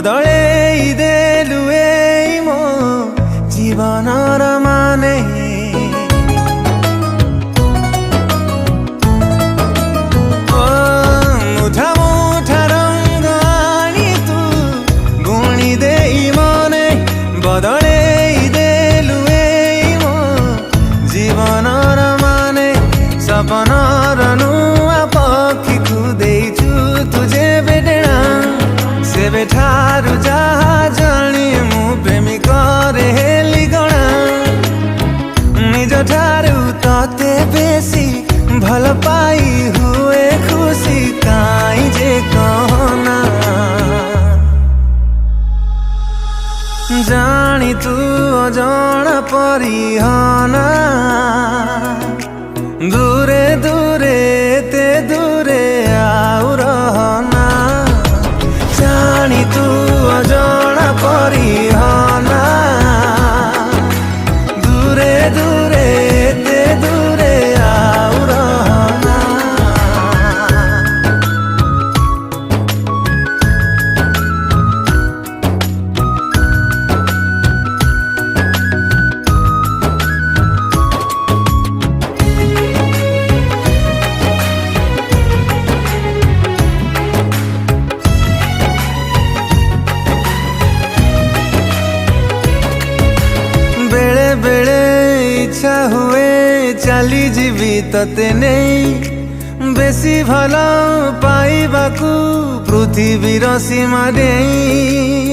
बदलेई देलु एई मो जीवनर माने मुठा मुठा रंग आनी तू बुणी देई मने बदलेई देलु एई मो जीवनर माने सपनर नुआ पक्षी खुदेइछु तुझे बेडेणा सेबे ठारू जहा जानी मु प्रेमिक रे हेली गणा निज ठारू तते बेसी भल पाई हुए खुशी काई जे कहना जानी तू अजाना परिहाना दूरे दूरे ते दूरे आउ रहना जानी तू अजाना परिहाना दूरे दूरे ते दूरे आउ रहना बेले इच्छा हुए चली जीवी तते नहीं बेसी भल पाइबाकू पृथ्वीर सीमा नहीं।